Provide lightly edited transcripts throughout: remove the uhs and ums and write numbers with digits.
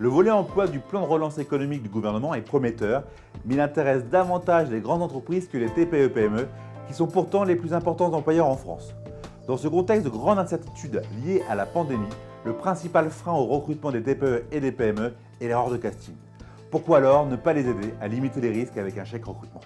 Le volet emploi du plan de relance économique du gouvernement est prometteur, mais il intéresse davantage les grandes entreprises que les TPE-PME, qui sont pourtant les plus importants employeurs en France. Dans ce contexte de grande incertitude liée à la pandémie, le principal frein au recrutement des TPE et des PME est l'erreur de casting. Pourquoi alors ne pas les aider à limiter les risques avec un chèque recrutement ?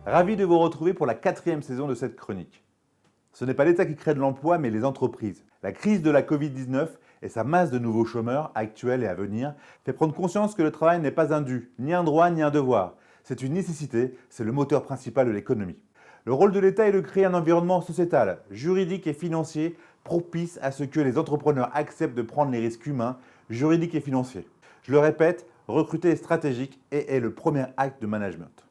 Ravi de vous retrouver pour la 4e saison de cette chronique. Ce n'est pas l'État qui crée de l'emploi, mais les entreprises. La crise de la Covid-19 et sa masse de nouveaux chômeurs, actuels et à venir, fait prendre conscience que le travail n'est pas un dû, ni un droit, ni un devoir. C'est une nécessité, c'est le moteur principal de l'économie. Le rôle de l'État est de créer un environnement sociétal, juridique et financier propice à ce que les entrepreneurs acceptent de prendre les risques humains, juridiques et financiers. Je le répète, recruter est stratégique et est le premier acte de management.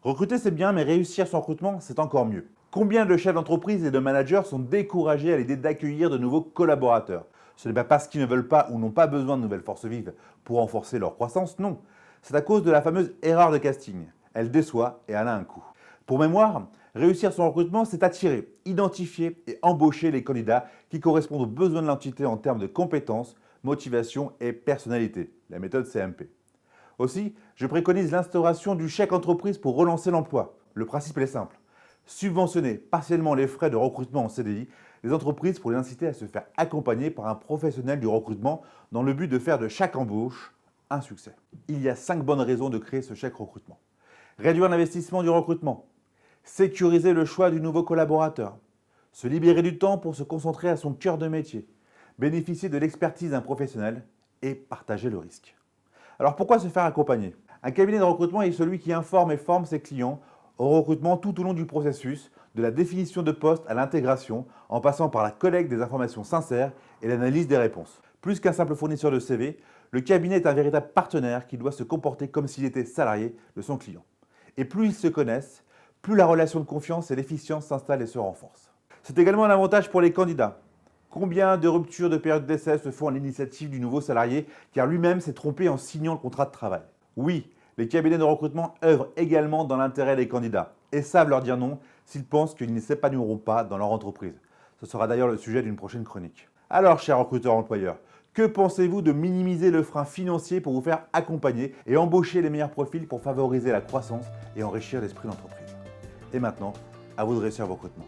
Recruter c'est bien, mais réussir son recrutement c'est encore mieux. Combien de chefs d'entreprise et de managers sont découragés à l'idée d'accueillir de nouveaux collaborateurs ? Ce n'est pas parce qu'ils ne veulent pas ou n'ont pas besoin de nouvelles forces vives pour renforcer leur croissance, non. C'est à cause de la fameuse erreur de casting. Elle déçoit et elle a un coût. Pour mémoire, réussir son recrutement c'est attirer, identifier et embaucher les candidats qui correspondent aux besoins de l'entité en termes de compétences, motivation et personnalité, la méthode CMP. Aussi, je préconise l'instauration du chèque entreprise pour relancer l'emploi. Le principe est simple. Subventionner partiellement les frais de recrutement en CDI des entreprises pour les inciter à se faire accompagner par un professionnel du recrutement dans le but de faire de chaque embauche un succès. Il y a 5 bonnes raisons de créer ce chèque recrutement. Réduire l'investissement du recrutement. Sécuriser le choix du nouveau collaborateur. Se libérer du temps pour se concentrer à son cœur de métier. Bénéficier de l'expertise d'un professionnel et partager le risque. Alors pourquoi se faire accompagner ? Un cabinet de recrutement est celui qui informe et forme ses clients au recrutement tout au long du processus, de la définition de poste à l'intégration, en passant par la collecte des informations sincères et l'analyse des réponses. Plus qu'un simple fournisseur de CV, le cabinet est un véritable partenaire qui doit se comporter comme s'il était salarié de son client. Et plus ils se connaissent, plus la relation de confiance et l'efficience s'installent et se renforcent. C'est également un avantage pour les candidats. Combien de ruptures de période d'essai se font à l'initiative du nouveau salarié car lui-même s'est trompé en signant le contrat de travail ? Oui, les cabinets de recrutement œuvrent également dans l'intérêt des candidats et savent leur dire non s'ils pensent qu'ils ne s'épanouiront pas dans leur entreprise. Ce sera d'ailleurs le sujet d'une prochaine chronique. Alors, chers recruteurs employeurs, que pensez-vous de minimiser le frein financier pour vous faire accompagner et embaucher les meilleurs profils pour favoriser la croissance et enrichir l'esprit d'entreprise ? Et maintenant, à vous de réussir vos recrutements.